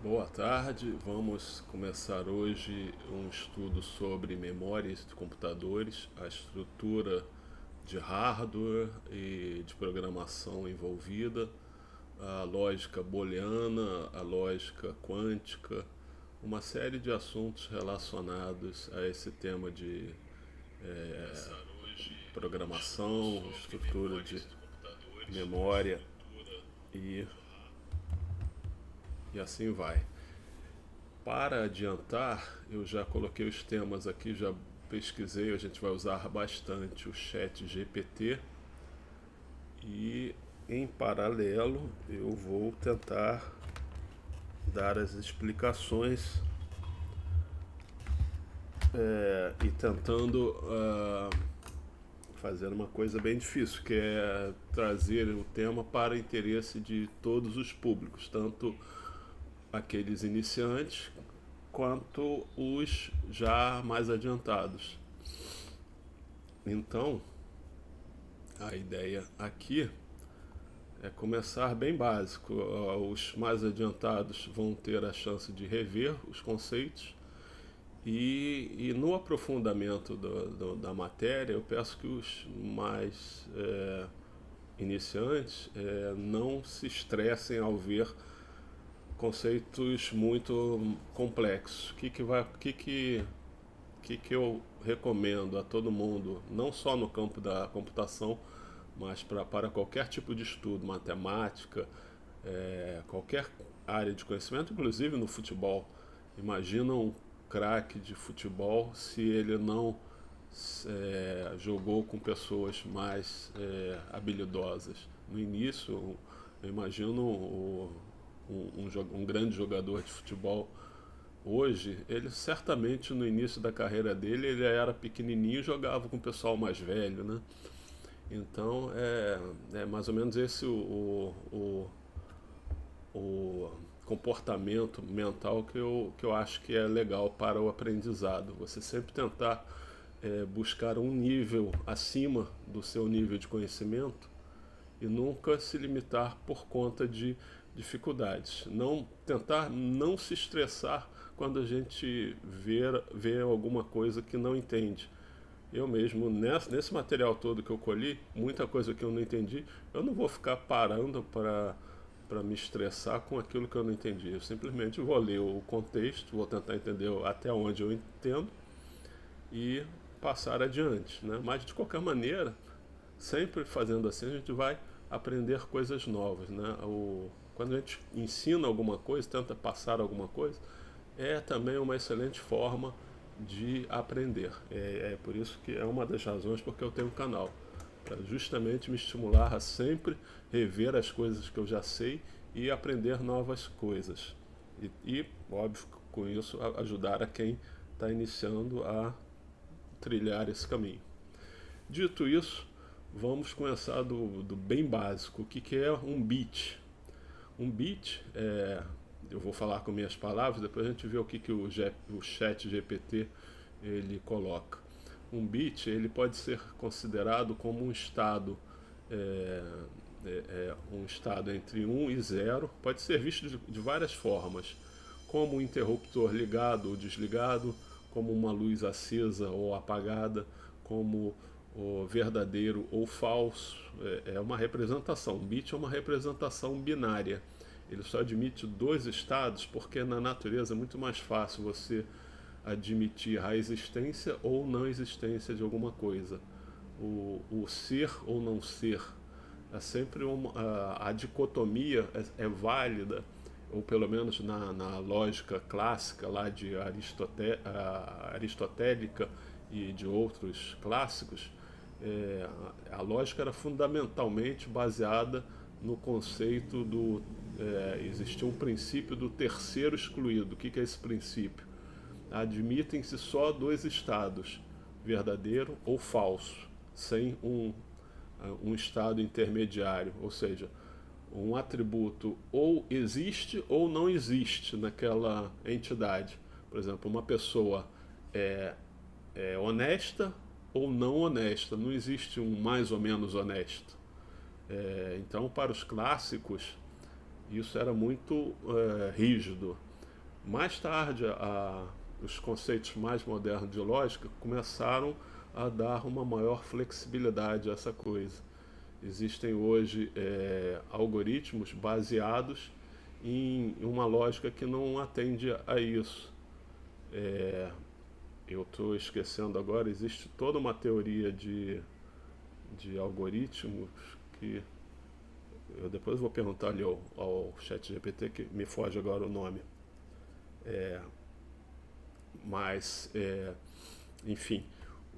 Boa tarde, vamos começar hoje um estudo sobre memórias de computadores, a estrutura de hardware e de programação envolvida, a lógica booleana, a lógica quântica, uma série de assuntos relacionados a esse tema de programação, estrutura de memória e, e assim vai. Para adiantar, eu já coloquei os temas aqui, já pesquisei, a gente vai usar bastante o chat GPT e em paralelo eu vou tentar dar as explicações e tentando fazer uma coisa bem difícil, que é trazer o tema para interesse de todos os públicos, tanto aqueles iniciantes quanto os já mais adiantados. Então, a ideia aqui é começar bem básico. Os mais adiantados vão ter a chance de rever os conceitos e no aprofundamento da matéria eu peço que os mais iniciantes não se estressem ao ver conceitos muito complexos. O que eu recomendo a todo mundo, não só no campo da computação, mas para qualquer tipo de estudo, matemática, qualquer área de conhecimento, inclusive no futebol. Imagina um craque de futebol se ele não jogou com pessoas mais habilidosas. No início, eu imagino um grande jogador de futebol hoje, ele certamente no início da carreira dele ele era pequenininho e jogava com o pessoal mais velho, né? Então é mais ou menos esse o comportamento mental que eu acho que é legal para o aprendizado. Você sempre tentar buscar um nível acima do seu nível de conhecimento e nunca se limitar por conta de dificuldades. Não tentar não se estressar quando a gente vê alguma coisa que não entende. Eu mesmo, nesse material todo que eu colhi, muita coisa que eu não entendi, eu não vou ficar parando para me estressar com aquilo que eu não entendi. Eu simplesmente vou ler o contexto, vou tentar entender até onde eu entendo e passar adiante, né? Mas de qualquer maneira, sempre fazendo assim, a gente vai aprender coisas novas, né? Quando a gente ensina alguma coisa, tenta passar alguma coisa, é também uma excelente forma de aprender. É por isso que é uma das razões porque eu tenho um canal, para justamente me estimular a sempre rever as coisas que eu já sei e aprender novas coisas. Óbvio, com isso ajudar a quem está iniciando a trilhar esse caminho. Dito isso, vamos começar do bem básico. O que é um bit? Um bit eu vou falar com minhas palavras, depois a gente vê o que o chat GPT ele coloca. Um bit ele pode ser considerado como um estado um estado entre 1 e 0, pode ser visto de várias formas, como um interruptor ligado ou desligado, como uma luz acesa ou apagada, como o verdadeiro ou falso. É uma representação. Um bit é uma representação binária. Ele só admite dois estados porque na natureza é muito mais fácil você admitir a existência ou não existência de alguma coisa. O ser ou não ser é sempre a dicotomia é válida, ou pelo menos na lógica clássica lá de aristotélica e de outros clássicos. A lógica era fundamentalmente baseada no conceito existia um princípio do terceiro excluído. O que é esse princípio? Admitem-se só dois estados, verdadeiro ou falso, sem um estado intermediário, ou seja, um atributo ou existe ou não existe naquela entidade. Por exemplo, uma pessoa é honesta ou não honesta, não existe um mais ou menos honesto. Então, para os clássicos, isso era muito rígido. Mais tarde, os conceitos mais modernos de lógica começaram a dar uma maior flexibilidade a essa coisa. Existem hoje algoritmos baseados em uma lógica que não atende a isso. Eu estou esquecendo agora, existe toda uma teoria de algoritmos que eu depois vou perguntar ali ao ChatGPT, que me foge agora o nome. Mas, enfim,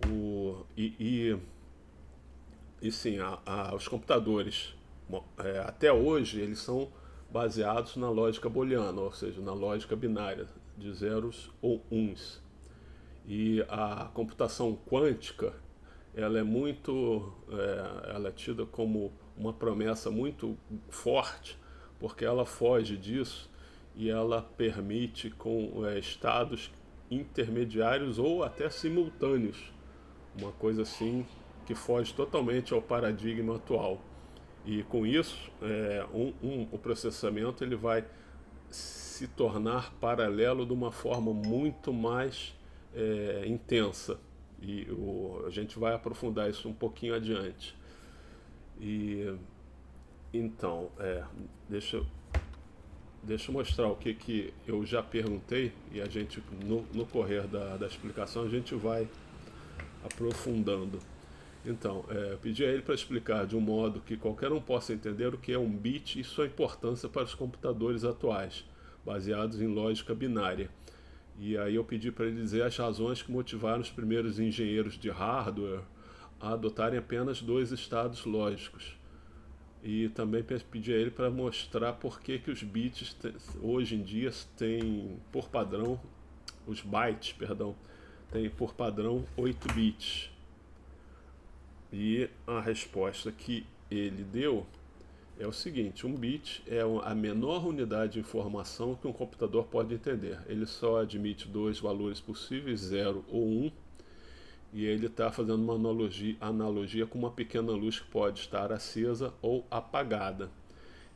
o, e sim, os computadores, até hoje, eles são baseados na lógica booleana, ou seja, na lógica binária, de zeros ou uns. E a computação quântica, ela é muito, ela é tida como uma promessa muito forte, porque ela foge disso e ela permite com estados intermediários ou até simultâneos, uma coisa assim que foge totalmente ao paradigma atual. E com isso, o processamento ele vai se tornar paralelo de uma forma muito mais intensa. E a gente vai aprofundar isso um pouquinho adiante. E então, deixa eu mostrar o que eu já perguntei e a gente, no correr da explicação, a gente vai aprofundando. Então, pedi a ele para explicar de um modo que qualquer um possa entender o que é um bit e sua importância para os computadores atuais, baseados em lógica binária. E aí eu pedi para ele dizer as razões que motivaram os primeiros engenheiros de hardware a adotarem apenas dois estados lógicos. E também pedi a ele para mostrar por que os bits hoje em dia têm por padrão, os bytes, perdão, têm por padrão 8 bits. E a resposta que ele deu é o seguinte: um bit é a menor unidade de informação que um computador pode entender. Ele só admite dois valores possíveis, 0 ou 1, e ele está fazendo uma analogia com uma pequena luz que pode estar acesa ou apagada.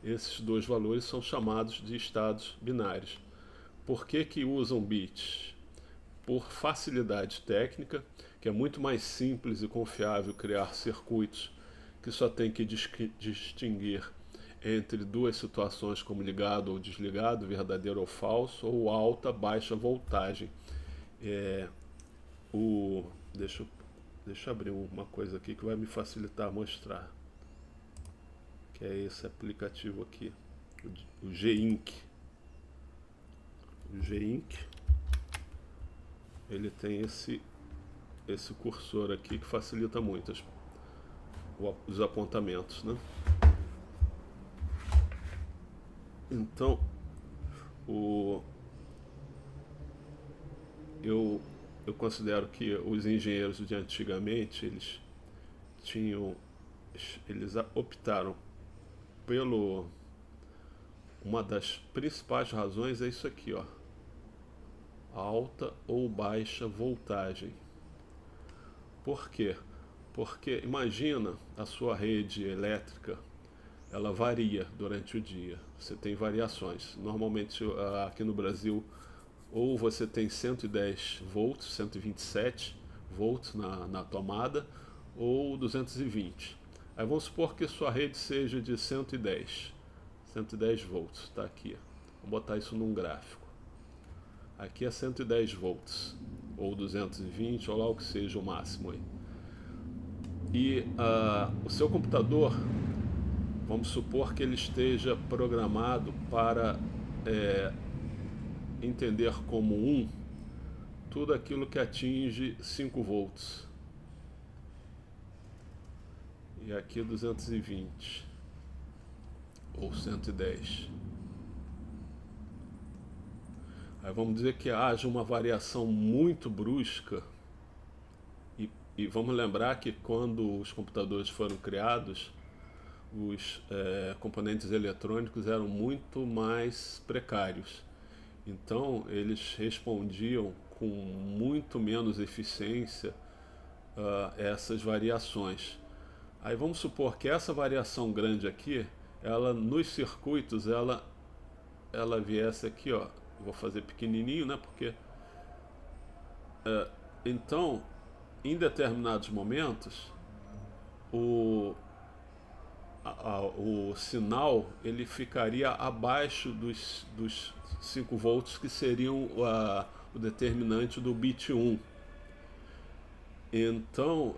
Esses dois valores são chamados de estados binários. Por que usam bits? Por facilidade técnica, que é muito mais simples e confiável criar circuitos que só tem que distinguir entre duas situações como ligado ou desligado, verdadeiro ou falso, ou alta, baixa voltagem. Deixa eu abrir uma coisa aqui que vai me facilitar mostrar, que é esse aplicativo aqui, o G-Ink. O G-Ink, ele tem esse cursor aqui que facilita muito os apontamentos, né? Então, eu considero que os engenheiros de antigamente, eles optaram uma das principais razões é isso aqui, ó, alta ou baixa voltagem. Por quê? Porque imagina a sua rede elétrica, ela varia durante o dia. Você tem variações. Normalmente aqui no Brasil, ou você tem 110 volts, 127 volts na tomada, ou 220. Aí vamos supor que sua rede seja de 110 volts, está aqui. Vou botar isso num gráfico. Aqui é 110 volts, ou 220, ou lá o que seja o máximo aí. E o seu computador, vamos supor que ele esteja programado para entender como 1 tudo aquilo que atinge 5 volts. E aqui 220 ou 110. Aí vamos dizer que haja uma variação muito brusca. E vamos lembrar que quando os computadores foram criados, os componentes eletrônicos eram muito mais precários. Então eles respondiam com muito menos eficiência a essas variações. Aí vamos supor que essa variação grande aqui, ela nos circuitos, ela viesse aqui, ó, vou fazer pequenininho, né? Porque então, em determinados momentos, o, o sinal ele ficaria abaixo dos 5 volts que seriam o determinante do bit 1. Então,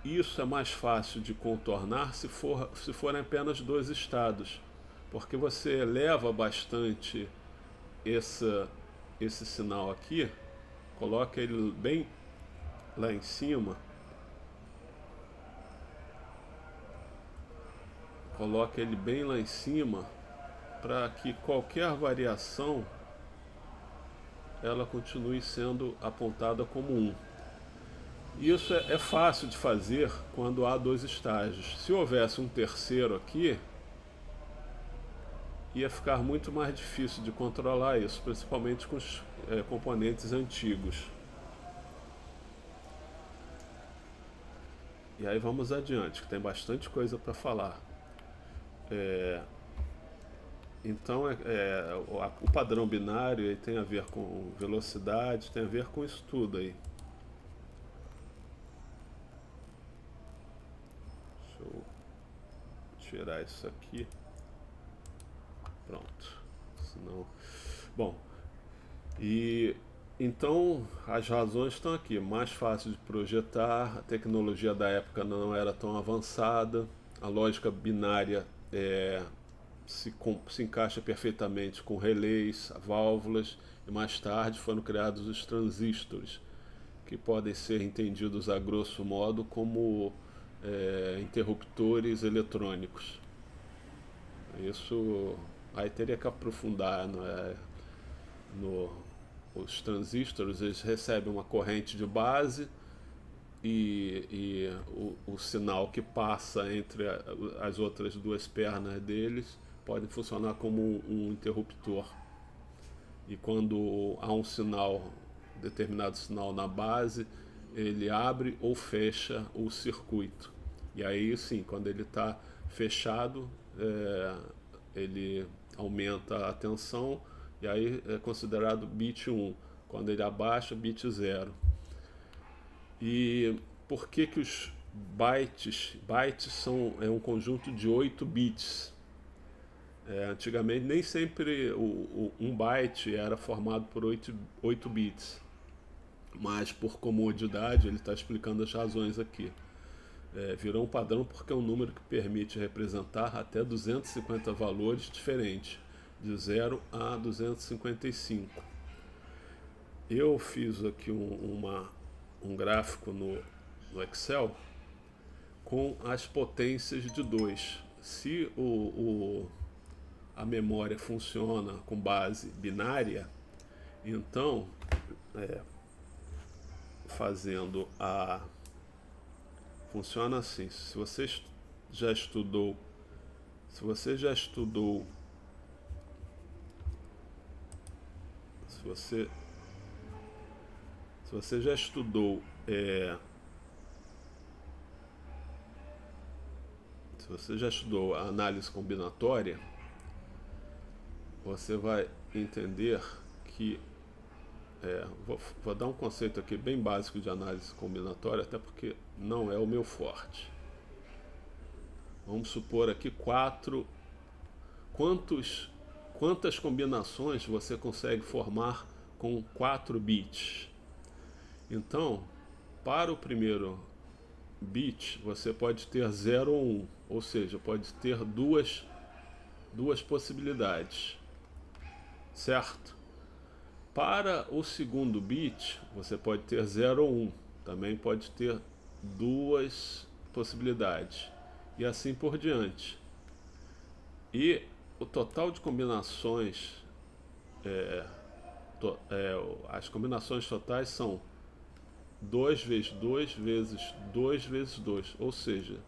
isso é mais fácil de contornar se forem apenas dois estados, porque você eleva bastante esse sinal aqui, coloca ele bem lá em cima, coloca ele bem lá em cima para que qualquer variação ela continue sendo apontada como 1. Isso é fácil de fazer quando há dois estágios. Se houvesse um terceiro aqui, ia ficar muito mais difícil de controlar isso, principalmente com os componentes antigos. E aí vamos adiante, que tem bastante coisa para falar. Então o padrão binário tem a ver com velocidade, tem a ver com isso tudo aí. Deixa eu tirar isso aqui. Pronto. Senão... Bom, e então as razões estão aqui. Mais fácil de projetar, a tecnologia da época não era tão avançada, a lógica binária se encaixa perfeitamente com relés, válvulas, e mais tarde foram criados os transistores, que podem ser entendidos a grosso modo como interruptores eletrônicos. Isso aí teria que aprofundar, os transistores eles recebem uma corrente de base e o sinal que passa entre as outras duas pernas deles pode funcionar como um interruptor. E quando há um sinal, determinado sinal na base, ele abre ou fecha o circuito. E aí sim, quando ele está fechado, ele aumenta a tensão e aí é considerado bit 1. Quando ele abaixa, bit 0. E por que os bytes são um conjunto de 8 bits? Antigamente nem sempre um byte era formado por 8 bits, mas por comodidade ele está explicando as razões aqui. Virou um padrão porque é um número que permite representar até 250 valores diferentes, de 0 a 255. Eu fiz aqui um gráfico no Excel com as potências de 2. Se a memória funciona com base binária, então fazendo funciona assim. Se você já estudou se você já estudou a análise combinatória, você vai entender que vou dar um conceito aqui bem básico de análise combinatória, até porque não é o meu forte. Vamos supor aqui quantas combinações você consegue formar com 4 bits. Então, para o primeiro bit, você pode ter 0 ou 1, ou seja, pode ter duas possibilidades, certo? Para o segundo bit, você pode ter 0 ou 1, também pode ter duas possibilidades, e assim por diante. E o total de combinações, as combinações totais são 2 vezes 2 vezes 2 vezes 2, ou seja,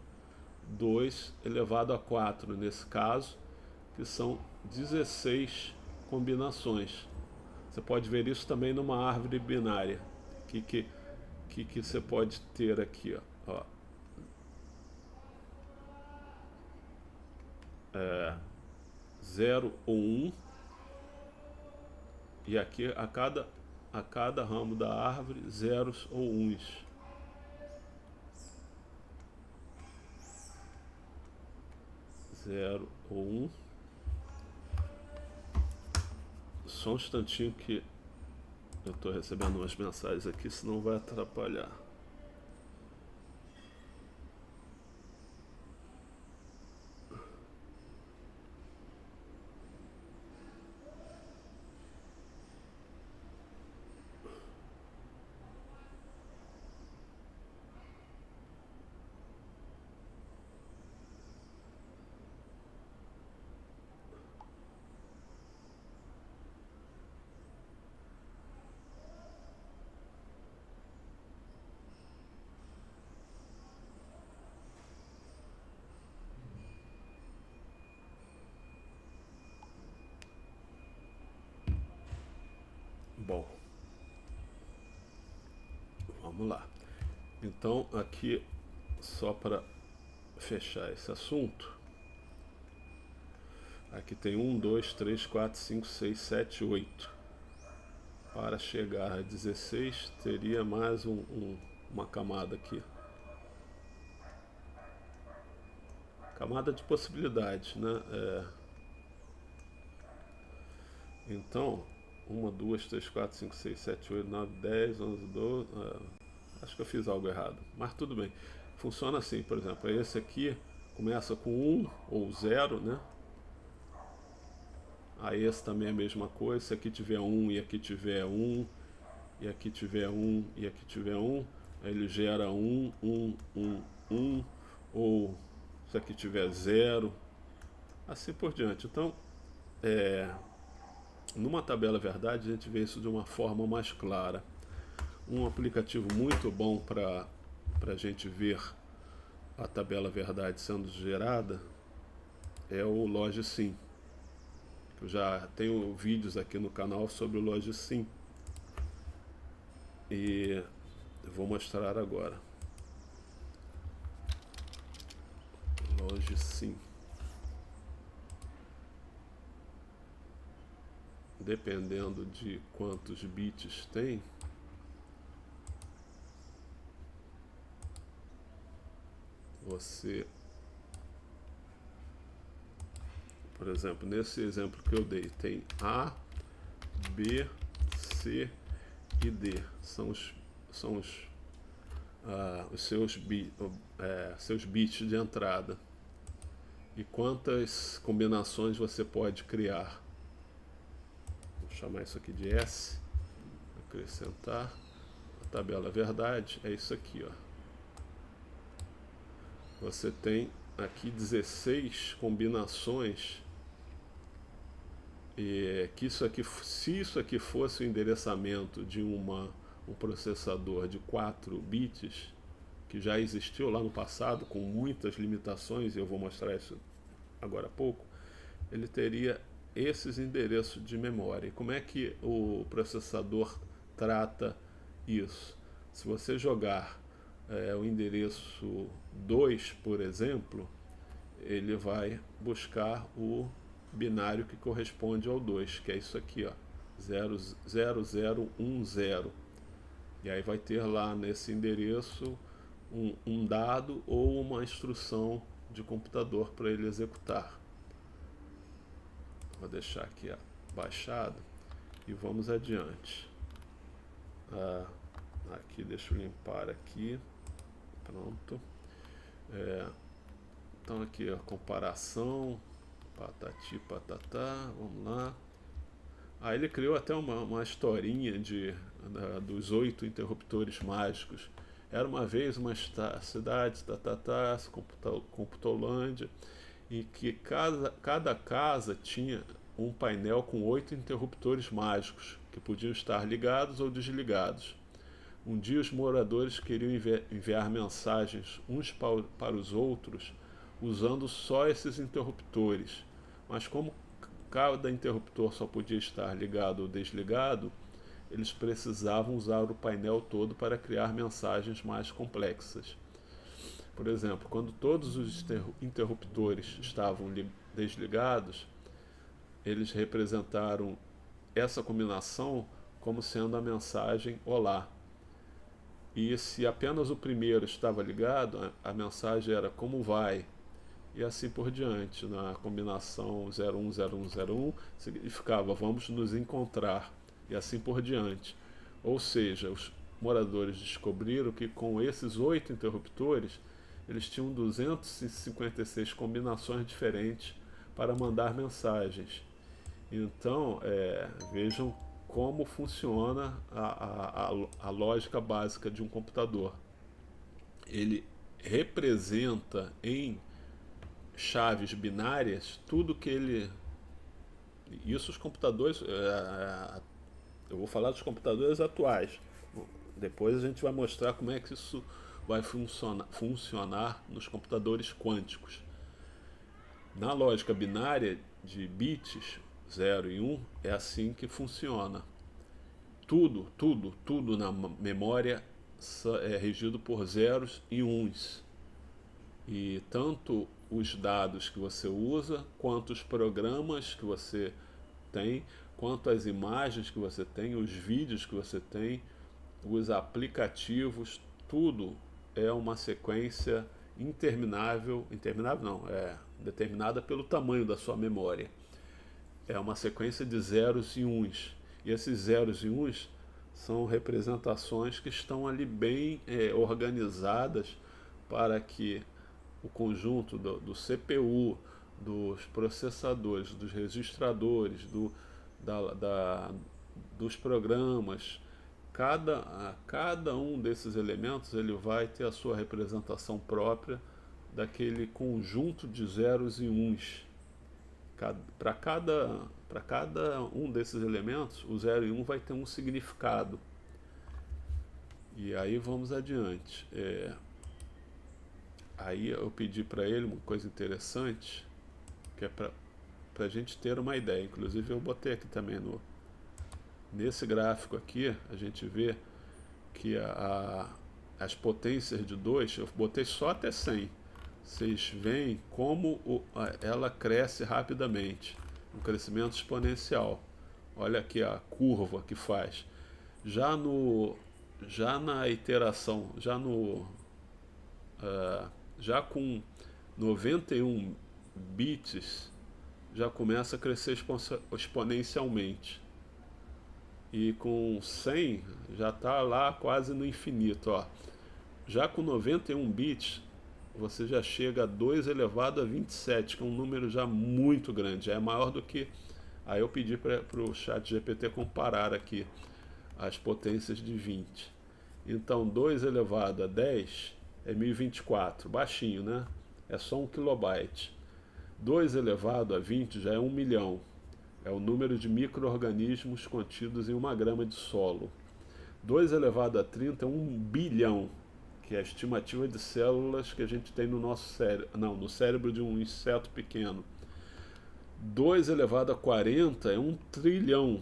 2 elevado a 4 nesse caso, que são 16 combinações. Você pode ver isso também numa árvore binária. Que você pode ter aqui, ó. 0 ou 1, E aqui a cada ramo da árvore, zeros ou uns. Zero ou um. Só um instantinho que eu estou recebendo umas mensagens aqui, senão vai atrapalhar. Bom, vamos lá. Então aqui, só para fechar esse assunto, aqui tem 1, 2, 3, 4, 5, 6, 7, 8. Para chegar a 16 teria mais uma camada aqui. Camada de possibilidades, né? Então, 1, 2, 3, 4, 5, 6, 7, 8, 9, 10, 11, 12. Acho que eu fiz algo errado, mas tudo bem. Funciona assim, por exemplo, esse aqui começa com 1 ou 0, né? Aí esse também é a mesma coisa. Se aqui tiver 1 e aqui tiver 1, e aqui tiver 1 e aqui tiver 1, aí ele gera 1, 1, 1, 1, ou se aqui tiver 0, assim por diante. Então, numa tabela verdade, a gente vê isso de uma forma mais clara. Um aplicativo muito bom para a gente ver a tabela verdade sendo gerada é o Logisim. Eu já tenho vídeos aqui no canal sobre o Logisim e eu vou mostrar agora. Logisim. Dependendo de quantos bits tem, você, por exemplo, nesse exemplo que eu dei, tem A, B, C e D. São os seus bits de entrada. E quantas combinações você pode criar. Vou chamar isso aqui de S. Acrescentar. A tabela verdade é isso aqui, ó. Você tem aqui 16 combinações. E que isso aqui, se isso aqui fosse o endereçamento de um processador de 4 bits, que já existiu lá no passado, com muitas limitações, e eu vou mostrar isso agora há pouco, ele teria esses endereços de memória. E como é que o processador trata isso? Se você jogar o endereço 2, por exemplo, ele vai buscar o binário que corresponde ao 2, que é isso aqui, ó, 0010. E aí vai ter lá nesse endereço um dado ou uma instrução de computador para ele executar. Vou deixar aqui baixado e vamos adiante. Aqui, deixa eu limpar aqui. Pronto. Então aqui a comparação, patati patatá, vamos lá. Aí ele criou até uma historinha dos 8 interruptores mágicos. Era uma vez uma cidade, Computolândia, em que cada casa tinha um painel com 8 interruptores mágicos, que podiam estar ligados ou desligados. Um dia os moradores queriam enviar mensagens uns para os outros usando só esses interruptores, mas como cada interruptor só podia estar ligado ou desligado, eles precisavam usar o painel todo para criar mensagens mais complexas. Por exemplo, quando todos os interruptores estavam desligados, eles representaram essa combinação como sendo a mensagem olá. E se apenas o primeiro estava ligado, a mensagem era como vai, e assim por diante. Na combinação 010101 significava vamos nos encontrar, e assim por diante. Ou seja, os moradores descobriram que com esses 8 interruptores, eles tinham 256 combinações diferentes para mandar mensagens. Então, vejam como funciona a lógica básica de um computador. Ele representa em chaves binárias tudo que ele. Isso os computadores. Eu vou falar dos computadores atuais. Depois a gente vai mostrar como é que isso vai funcionar nos computadores quânticos. Na lógica binária de bits 0 e 1, é assim que funciona. Tudo na memória é regido por zeros e uns. E tanto os dados que você usa, quanto os programas que você tem, quanto as imagens que você tem, os vídeos que você tem, os aplicativos, tudo é uma sequência interminável não, é determinada pelo tamanho da sua memória. É uma sequência de zeros e uns. E esses zeros e uns são representações que estão ali bem organizadas para que o conjunto do CPU, dos processadores, dos registradores, dos programas, cada um desses elementos ele vai ter a sua representação própria daquele conjunto de zeros e uns. Para cada um desses elementos, o 0 e 1 vai ter um significado. E aí vamos adiante. Aí eu pedi para ele uma coisa interessante, que é para a gente ter uma ideia. Inclusive eu botei aqui também nesse gráfico aqui, a gente vê que as potências de 2, eu botei só até 100. Vocês veem como ela cresce rapidamente, um crescimento exponencial. Olha aqui a curva que faz. Já na iteração, já com 91 bits, já começa a crescer exponencialmente. E com 100 já está lá quase no infinito. Ó. Já com 91 bits, você já chega a 2 elevado a 27, que é um número já muito grande, já é maior do que... Aí eu pedi para o ChatGPT comparar aqui as potências de 20. Então 2 elevado a 10 é 1024, baixinho, né? É só 1 kilobyte. 2 elevado a 20 já é 1 milhão. É o número de micro-organismos contidos em 1 grama de solo. 2 elevado a 30 é 1 bilhão, que é a estimativa de células que a gente tem no nosso cérebro, não, no cérebro de um inseto pequeno. 2 elevado a 40 é 1 trilhão.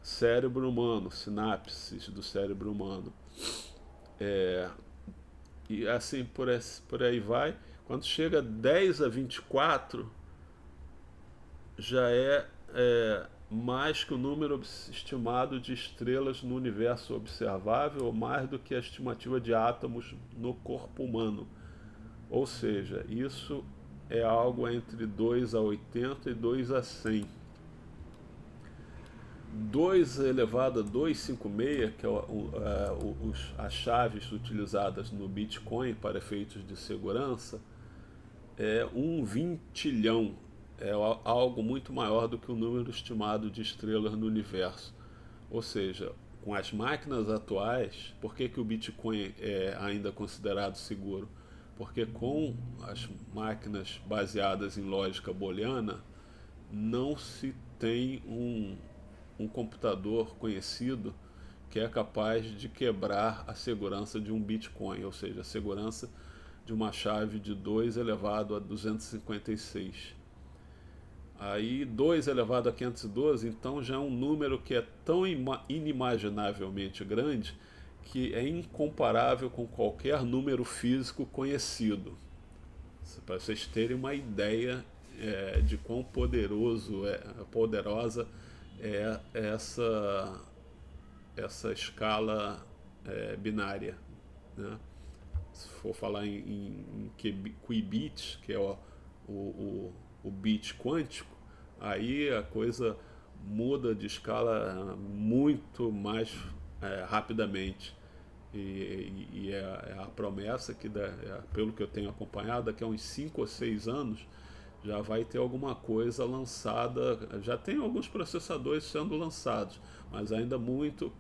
Cérebro humano, sinapses do cérebro humano. E assim por aí vai. Quando chega a 10 a 24, já é mais que o número estimado de estrelas no universo observável, ou mais do que a estimativa de átomos no corpo humano. Ou seja, isso é algo entre 2 a 80 e 2 a 100. 2 elevado a 256, que é as chaves utilizadas no Bitcoin para efeitos de segurança, é 1 vintilhão. É algo muito maior do que o número estimado de estrelas no universo. Ou seja, com as máquinas atuais, por que o Bitcoin é ainda considerado seguro? Porque com as máquinas baseadas em lógica booleana, não se tem um computador conhecido que é capaz de quebrar a segurança de um Bitcoin, ou seja, a segurança de uma chave de 2 elevado a 256. Aí 2 elevado a 512, então já é um número que é tão inimaginavelmente grande que é incomparável com qualquer número físico conhecido. Para vocês terem uma ideia de quão poderosa é essa escala binária, né? Se for falar em qubits, que é o bit quântico, aí a coisa muda de escala muito mais rapidamente. E é a promessa que, pelo que eu tenho acompanhado, daqui a uns 5 ou 6 anos já vai ter alguma coisa lançada. Já tem alguns processadores sendo lançados, mas ainda muito,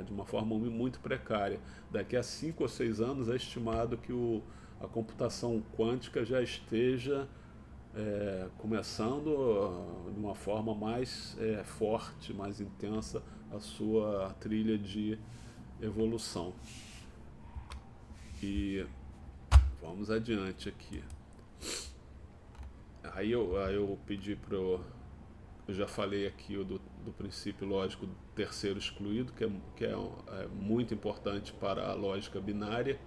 de uma forma muito precária. Daqui a 5 ou 6 anos é estimado que a computação quântica já esteja começando de uma forma mais forte, mais intensa, a sua trilha de evolução. E vamos adiante aqui. Aí eu pedi para. Eu já falei aqui do princípio lógico do terceiro excluído, que é muito importante para a lógica binária.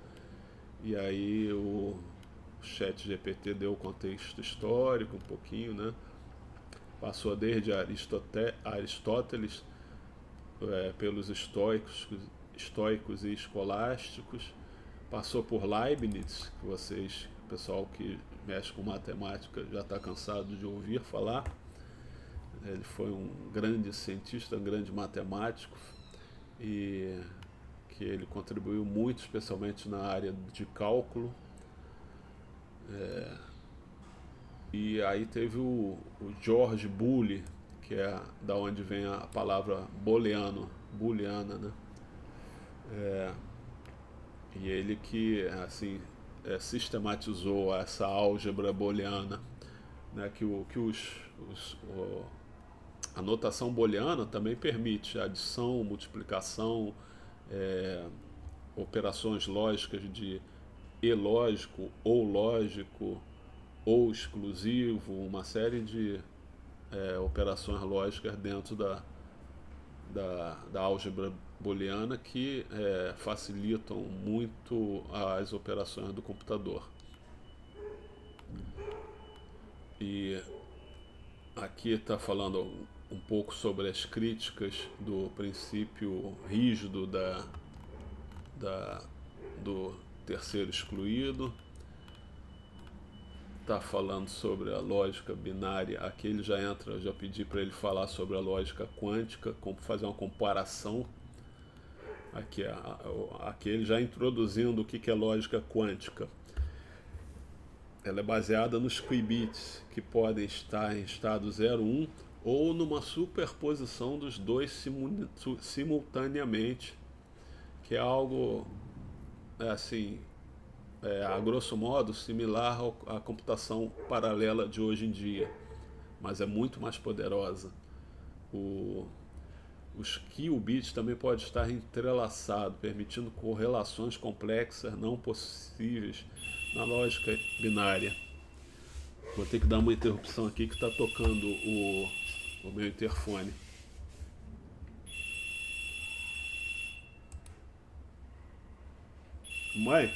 E aí o chat GPT deu o contexto histórico um pouquinho, né? Passou desde Aristóteles, pelos estoicos e escolásticos, passou por Leibniz, que vocês, pessoal que mexe com matemática, já está cansado de ouvir falar. Ele foi um grande cientista, um grande matemático, e que ele contribuiu muito, especialmente na área de cálculo. E aí teve o George Boole, que é da onde vem a palavra booleana, né? E ele que assim sistematizou essa álgebra booleana, né? A notação booleana também permite adição, multiplicação, é, operações lógicas de e lógico ou exclusivo, uma série de operações lógicas dentro da álgebra booleana que facilitam muito as operações do computador. E aqui está falando um pouco sobre as críticas do princípio rígido do terceiro excluído. Está falando sobre a lógica binária. Aqui ele já entra, eu já pedi para ele falar sobre a lógica quântica, fazer uma comparação. Aqui ele já introduzindo o que é lógica quântica. Ela é baseada nos qubits, que podem estar em estado 0, 1 ou numa superposição dos dois simultaneamente, que é algo assim, a grosso modo similar à computação paralela de hoje em dia, mas é muito mais poderosa. Os qubits também podem estar entrelaçados, permitindo correlações complexas não possíveis na lógica binária. Vou ter que dar uma interrupção aqui que está tocando o meu interfone. Mãe?